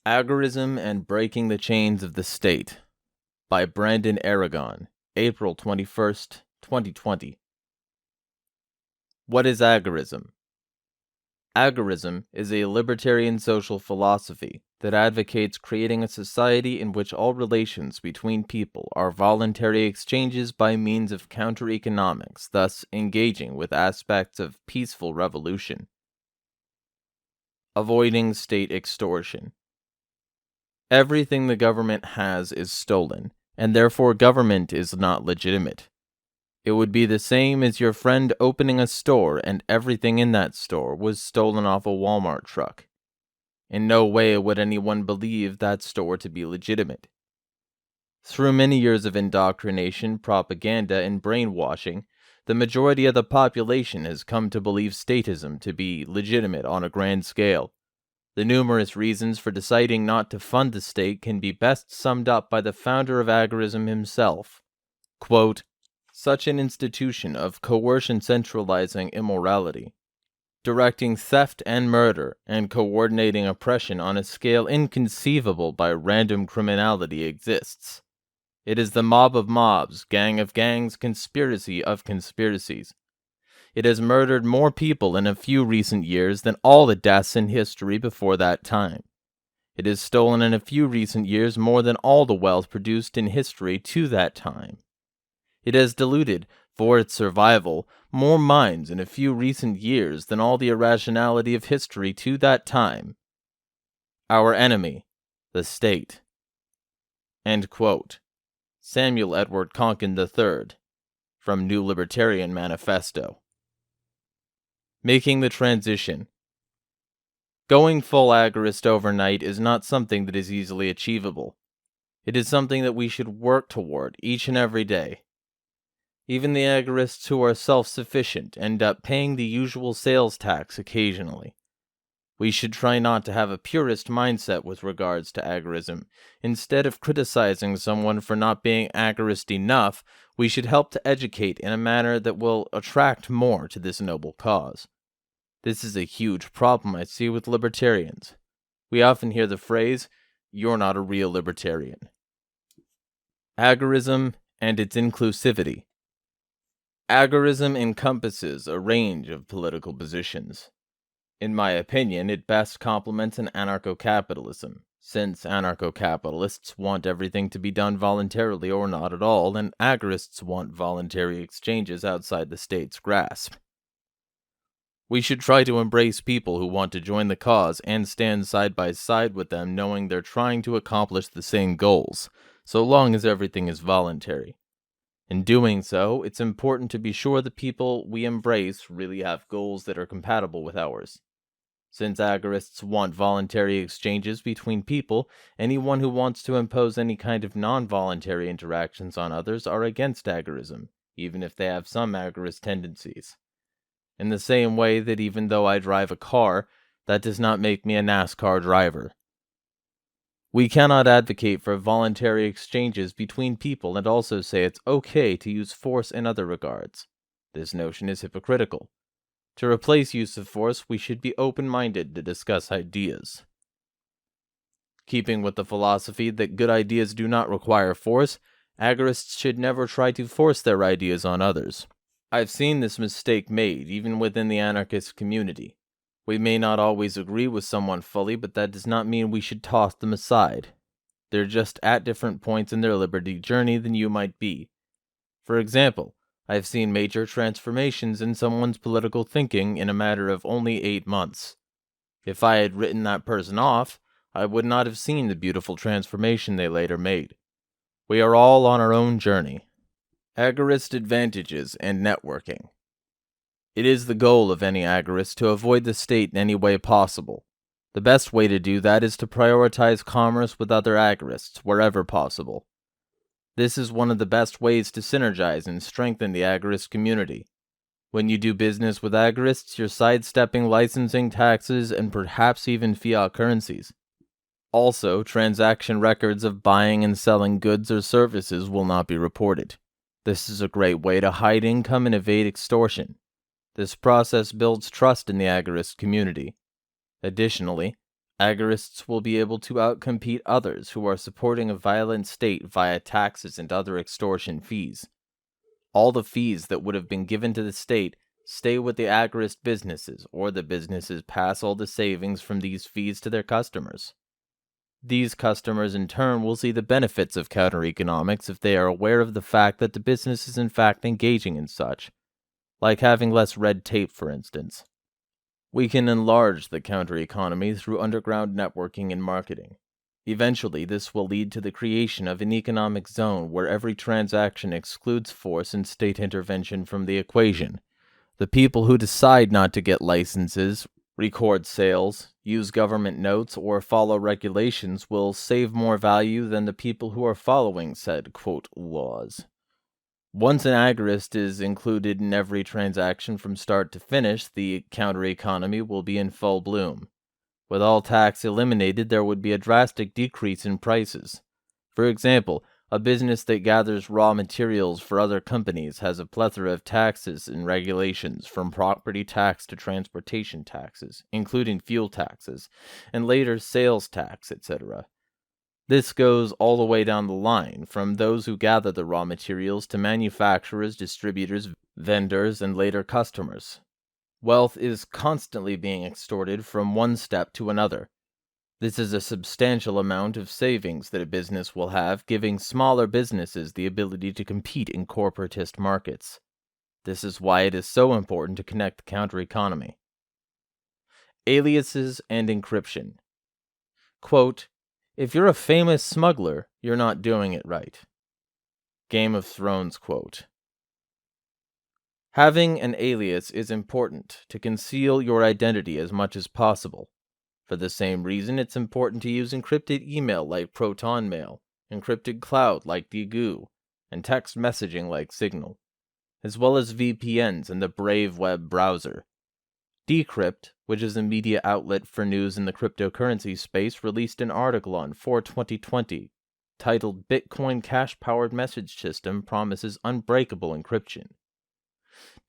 Agorism and Breaking the Chains of the State by Brandon Aragon, April 21st, 2020. What is agorism? Agorism is a libertarian social philosophy that advocates creating a society in which all relations between people are voluntary exchanges by means of counter-economics, thus engaging with aspects of peaceful revolution. Avoiding state extortion. Everything the government has is stolen, and therefore government is not legitimate. It would be the same as your friend opening a store and everything in that store was stolen off a Walmart truck. In no way would anyone believe that store to be legitimate. Through many years of indoctrination, propaganda, and brainwashing, the majority of the population has come to believe statism to be legitimate on a grand scale. The numerous reasons for deciding not to fund the state can be best summed up by the founder of agorism himself. Quote, "Such an institution of coercion centralizing immorality, directing theft and murder, and coordinating oppression on a scale inconceivable by random criminality exists. It is the mob of mobs, gang of gangs, conspiracy of conspiracies. It has murdered more people in a few recent years than all the deaths in history before that time. It has stolen in a few recent years more than all the wealth produced in history to that time. It has diluted, for its survival, more minds in a few recent years than all the irrationality of history to that time. Our enemy, the state." End quote. Samuel Edward Konkin III, from New Libertarian Manifesto. Making the transition. Going full agorist overnight is not something that is easily achievable. It is something that we should work toward each and every day. Even the agorists who are self-sufficient end up paying the usual sales tax occasionally. We should try not to have a purist mindset with regards to agorism. Instead of criticizing someone for not being agorist enough, we should help to educate in a manner that will attract more to this noble cause. This is a huge problem I see with libertarians. We often hear the phrase, "You're not a real libertarian." Agorism and its inclusivity. Agorism encompasses a range of political positions. In my opinion, it best complements an anarcho-capitalism, since anarcho-capitalists want everything to be done voluntarily or not at all, and agorists want voluntary exchanges outside the state's grasp. We should try to embrace people who want to join the cause and stand side by side with them, knowing they're trying to accomplish the same goals, so long as everything is voluntary. In doing so, it's important to be sure the people we embrace really have goals that are compatible with ours. Since agorists want voluntary exchanges between people, anyone who wants to impose any kind of non-voluntary interactions on others are against agorism, even if they have some agorist tendencies. In the same way that even though I drive a car, that does not make me a NASCAR driver. We cannot advocate for voluntary exchanges between people and also say it's okay to use force in other regards. This notion is hypocritical. To replace use of force, we should be open-minded to discuss ideas. Keeping with the philosophy that good ideas do not require force, agorists should never try to force their ideas on others. I've seen this mistake made even within the anarchist community. We may not always agree with someone fully, but that does not mean we should toss them aside. They're just at different points in their liberty journey than you might be. For example, I've seen major transformations in someone's political thinking in a matter of only 8 months. If I had written that person off, I would not have seen the beautiful transformation they later made. We are all on our own journey. Agorist advantages and networking. It is the goal of any agorist to avoid the state in any way possible. The best way to do that is to prioritize commerce with other agorists wherever possible. This is one of the best ways to synergize and strengthen the agorist community. When you do business with agorists, you're sidestepping licensing, taxes, and perhaps even fiat currencies. Also, transaction records of buying and selling goods or services will not be reported. This is a great way to hide income and evade extortion. This process builds trust in the agorist community. Additionally, Agorists will be able to outcompete others who are supporting a violent state via taxes and other extortion fees. All the fees that would have been given to the state stay with the agorist businesses, or the businesses pass all the savings from these fees to their customers. These customers in turn will see the benefits of counter-economics if they are aware of the fact that the business is in fact engaging in such, like having less red tape, for instance. We can enlarge the counter-economy through underground networking and marketing. Eventually, this will lead to the creation of an economic zone where every transaction excludes force and state intervention from the equation. The people who decide not to get licenses, record sales, use government notes, or follow regulations will save more value than the people who are following said, quote, laws. Once an agorist is included in every transaction from start to finish, the counter-economy will be in full bloom. With all tax eliminated, there would be a drastic decrease in prices. For example, a business that gathers raw materials for other companies has a plethora of taxes and regulations, from property tax to transportation taxes, including fuel taxes, and later sales tax, etc. This goes all the way down the line, from those who gather the raw materials to manufacturers, distributors, vendors, and later customers. Wealth is constantly being extorted from one step to another. This is a substantial amount of savings that a business will have, giving smaller businesses the ability to compete in corporatist markets. This is why it is so important to connect the counter-economy. Aliases and encryption. Quote, if you're a famous smuggler, you're not doing it right. Game of Thrones quote. Having an alias is important to conceal your identity as much as possible. For the same reason, it's important to use encrypted email like Proton Mail, encrypted cloud like Digoo, and text messaging like Signal, as well as VPNs and the Brave web browser. Decrypt, which is a media outlet for news in the cryptocurrency space, released an article on 4/2020 titled Bitcoin Cash-Powered Message System Promises Unbreakable Encryption.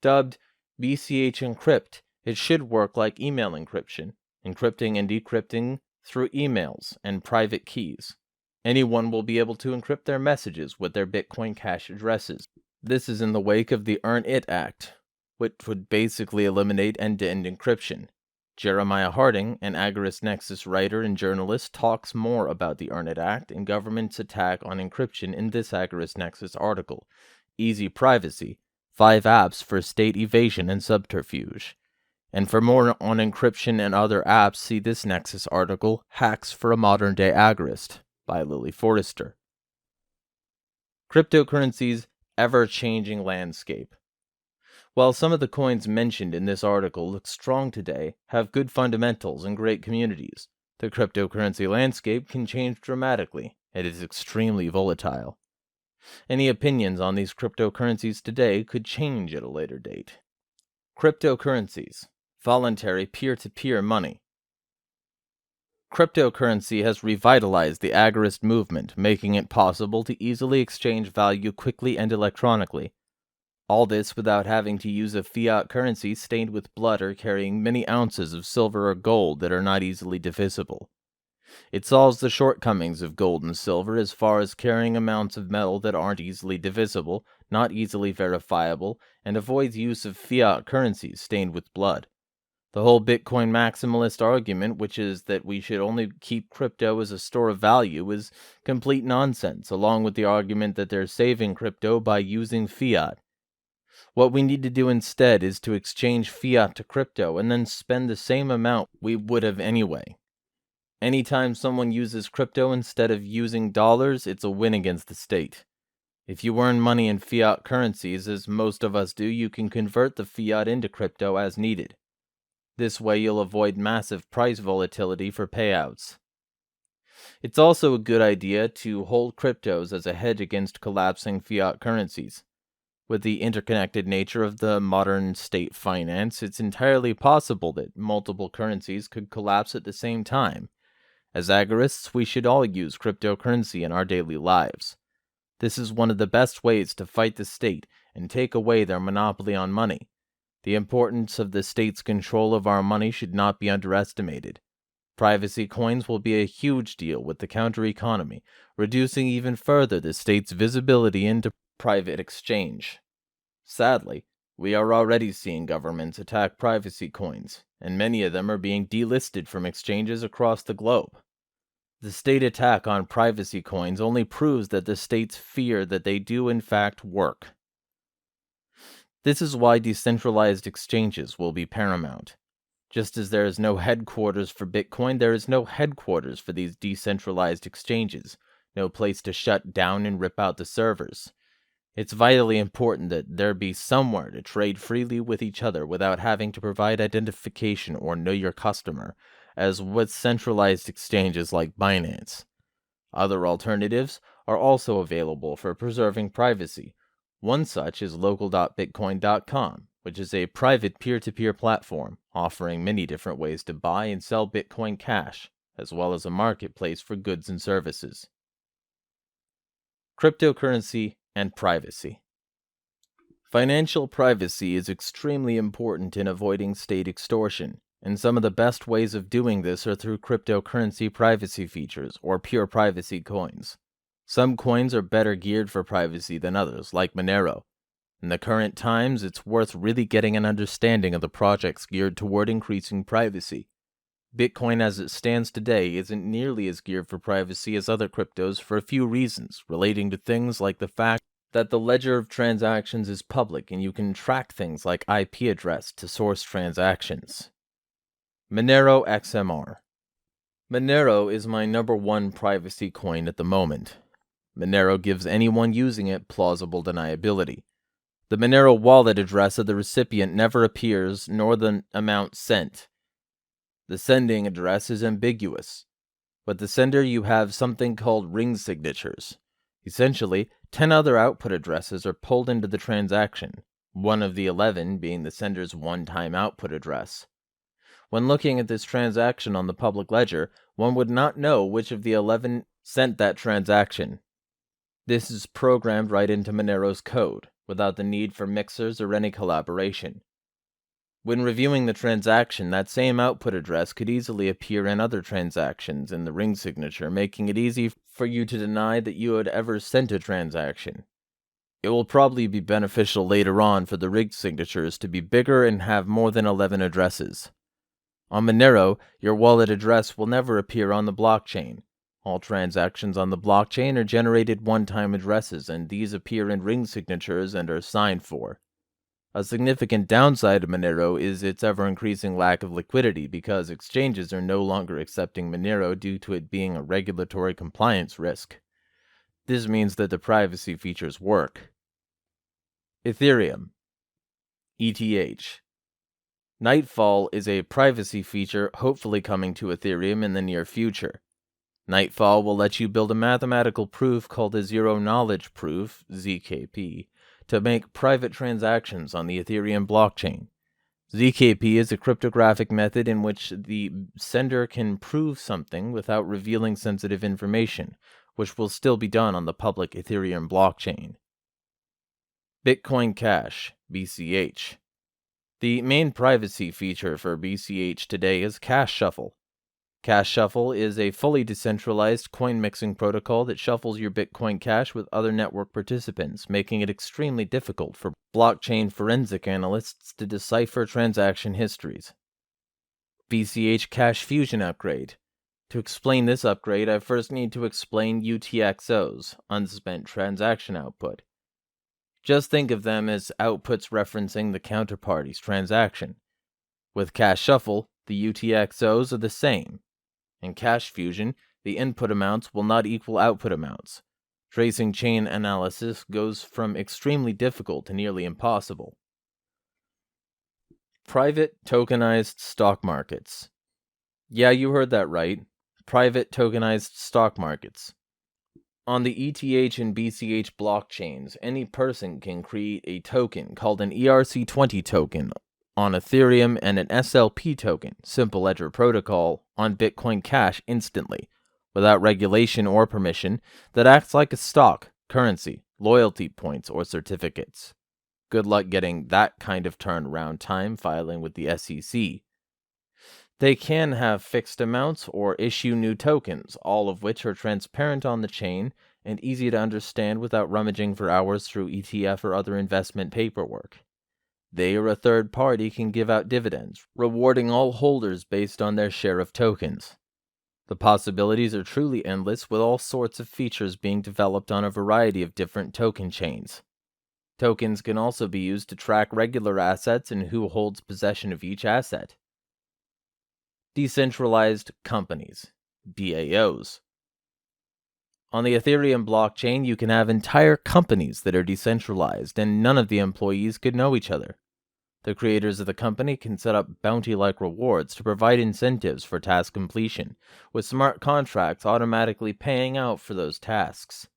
Dubbed BCH Encrypt, it should work like email encryption, encrypting and decrypting through emails and private keys. Anyone will be able to encrypt their messages with their Bitcoin Cash addresses. This is in the wake of the Earn It Act, which would basically eliminate end-to-end encryption. Jeremiah Harding, an Agorist Nexus writer and journalist, talks more about the Earn It Act and government's attack on encryption in this Agorist Nexus article, Easy Privacy, 5 Apps for State Evasion and Subterfuge. And for more on encryption and other apps, see this Nexus article, Hacks for a Modern-Day Agorist, by Lily Forrester. Cryptocurrency's ever-changing landscape. While some of the coins mentioned in this article look strong today, have good fundamentals and great communities, the cryptocurrency landscape can change dramatically. It is extremely volatile. Any opinions on these cryptocurrencies today could change at a later date. Cryptocurrencies. Voluntary peer-to-peer money. Cryptocurrency has revitalized the Agorist movement, making it possible to easily exchange value quickly and electronically. All this without having to use a fiat currency stained with blood or carrying many ounces of silver or gold that are not easily divisible. It solves the shortcomings of gold and silver as far as carrying amounts of metal that aren't easily divisible, not easily verifiable, and avoids use of fiat currencies stained with blood. The whole Bitcoin maximalist argument, which is that we should only keep crypto as a store of value, is complete nonsense, along with the argument that they're saving crypto by using fiat. What we need to do instead is to exchange fiat to crypto and then spend the same amount we would have anyway. Anytime someone uses crypto instead of using dollars, it's a win against the state. If you earn money in fiat currencies, as most of us do, you can convert the fiat into crypto as needed. This way you'll avoid massive price volatility for payouts. It's also a good idea to hold cryptos as a hedge against collapsing fiat currencies. With the interconnected nature of the modern state finance, it's entirely possible that multiple currencies could collapse at the same time. As agorists, we should all use cryptocurrency in our daily lives. This is one of the best ways to fight the state and take away their monopoly on money. The importance of the state's control of our money should not be underestimated. Privacy coins will be a huge deal with the counter economy, reducing even further the state's visibility into private exchange. Sadly, we are already seeing governments attack privacy coins, and many of them are being delisted from exchanges across the globe. The state attack on privacy coins only proves that the states fear that they do in fact work. This is why decentralized exchanges will be paramount. Just as there is no headquarters for Bitcoin, there is no headquarters for these decentralized exchanges, no place to shut down and rip out the servers. It's vitally important that there be somewhere to trade freely with each other without having to provide identification or know your customer, as with centralized exchanges like Binance. Other alternatives are also available for preserving privacy. One such is local.bitcoin.com, which is a private peer-to-peer platform offering many different ways to buy and sell Bitcoin Cash, as well as a marketplace for goods and services. Cryptocurrency and privacy. Financial privacy is extremely important in avoiding state extortion, and some of the best ways of doing this are through cryptocurrency privacy features, or pure privacy coins. Some coins are better geared for privacy than others, like Monero. In the current times, it's worth really getting an understanding of the projects geared toward increasing privacy. Bitcoin as it stands today isn't nearly as geared for privacy as other cryptos for a few reasons, relating to things like the fact that the ledger of transactions is public and you can track things like IP address to source transactions. Monero XMR. Monero is my number one privacy coin at the moment. Monero gives anyone using it plausible deniability. The Monero wallet address of the recipient never appears, nor the amount sent. The sending address is ambiguous. With the sender, you have something called ring signatures. Essentially, 10 other output addresses are pulled into the transaction, one of the 11 being the sender's one-time output address. When looking at this transaction on the public ledger, one would not know which of the 11 sent that transaction. This is programmed right into Monero's code, without the need for mixers or any collaboration. When reviewing the transaction, that same output address could easily appear in other transactions in the ring signature, making it easy for you to deny that you had ever sent a transaction. It will probably be beneficial later on for the ring signatures to be bigger and have more than 11 addresses. On Monero, your wallet address will never appear on the blockchain. All transactions on the blockchain are generated one-time addresses, and these appear in ring signatures and are signed for. A significant downside of Monero is its ever-increasing lack of liquidity because exchanges are no longer accepting Monero due to it being a regulatory compliance risk. This means that the privacy features work. Ethereum. ETH. Nightfall is a privacy feature hopefully coming to Ethereum in the near future. Nightfall will let you build a mathematical proof called a zero-knowledge proof, ZKP, to make private transactions on the Ethereum blockchain. ZKP is a cryptographic method in which the sender can prove something without revealing sensitive information, which will still be done on the public Ethereum blockchain. Bitcoin Cash, BCH. The main privacy feature for BCH today is Cash Shuffle. Cash Shuffle is a fully decentralized coin mixing protocol that shuffles your Bitcoin Cash with other network participants, making it extremely difficult for blockchain forensic analysts to decipher transaction histories. BCH Cash Fusion Upgrade. To explain this upgrade, I first need to explain UTXOs, unspent transaction output. Just think of them as outputs referencing the counterparty's transaction. With Cash Shuffle, the UTXOs are the same. In Cash Fusion, the input amounts will not equal output amounts. Tracing chain analysis goes from extremely difficult to nearly impossible. Private tokenized stock markets. Yeah, you heard that right. Private tokenized stock markets. On the ETH and BCH blockchains, any person can create a token called an ERC20 token on Ethereum and an SLP token, Simple Ledger Protocol, on Bitcoin Cash instantly, without regulation or permission, that acts like a stock, currency, loyalty points, or certificates. Good luck getting that kind of turnaround time filing with the SEC. They can have fixed amounts or issue new tokens, all of which are transparent on the chain and easy to understand without rummaging for hours through ETF or other investment paperwork. They or a third party can give out dividends, rewarding all holders based on their share of tokens. The possibilities are truly endless, with all sorts of features being developed on a variety of different token chains. Tokens can also be used to track regular assets and who holds possession of each asset. Decentralized Companies, DAOs. On the Ethereum blockchain, you can have entire companies that are decentralized, and none of the employees could know each other. The creators of the company can set up bounty-like rewards to provide incentives for task completion, with smart contracts automatically paying out for those tasks.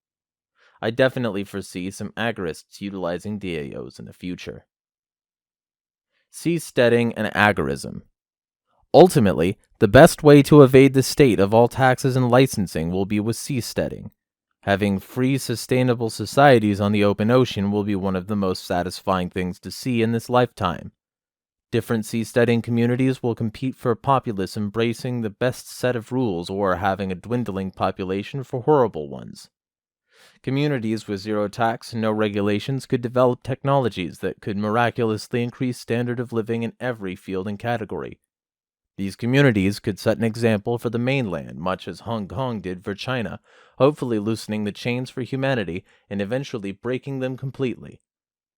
I definitely foresee some agorists utilizing DAOs in the future. Seasteading and agorism. Ultimately, the best way to evade the state of all taxes and licensing will be with seasteading. Having free, sustainable societies on the open ocean will be one of the most satisfying things to see in this lifetime. Different seasteading communities will compete for a populace embracing the best set of rules or having a dwindling population for horrible ones. Communities with zero tax and no regulations could develop technologies that could miraculously increase standard of living in every field and category. These communities could set an example for the mainland, much as Hong Kong did for China, hopefully loosening the chains for humanity and eventually breaking them completely.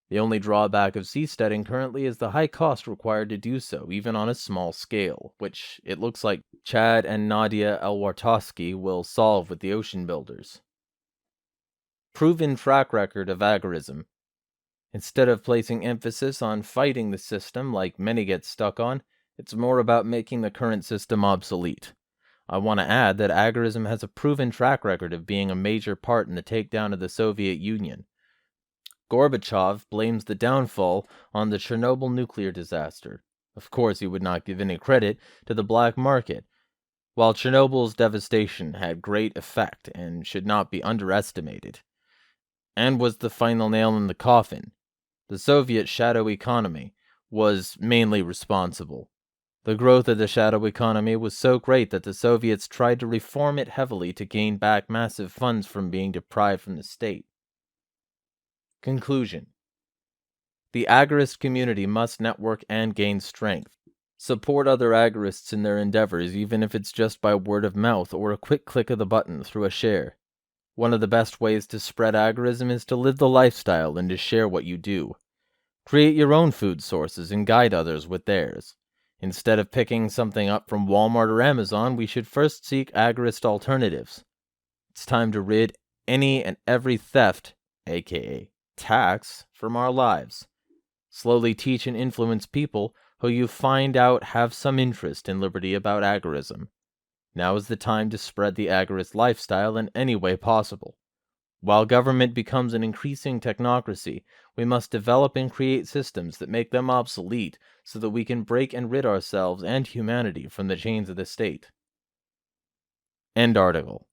The only drawback of seasteading currently is the high cost required to do so, even on a small scale, which it looks like Chad and Nadia Elwartowski will solve with the ocean builders. Proven track record of agorism. Instead of placing emphasis on fighting the system like many get stuck on, it's more about making the current system obsolete. I want to add that agorism has a proven track record of being a major part in the takedown of the Soviet Union. Gorbachev blames the downfall on the Chernobyl nuclear disaster. Of course, he would not give any credit to the black market. While Chernobyl's devastation had great effect and should not be underestimated, and was the final nail in the coffin, the Soviet shadow economy was mainly responsible. The growth of the shadow economy was so great that the Soviets tried to reform it heavily to gain back massive funds from being deprived from the state. Conclusion. The agorist community must network and gain strength. Support other agorists in their endeavors, even if it's just by word of mouth or a quick click of the button through a share. One of the best ways to spread agorism is to live the lifestyle and to share what you do. Create your own food sources and guide others with theirs. Instead of picking something up from Walmart or Amazon, we should first seek agorist alternatives. It's time to rid any and every theft, aka tax, from our lives. Slowly teach and influence people who you find out have some interest in liberty about agorism. Now is the time to spread the agorist lifestyle in any way possible. While government becomes an increasing technocracy, we must develop and create systems that make them obsolete so that we can break and rid ourselves and humanity from the chains of the state. End article.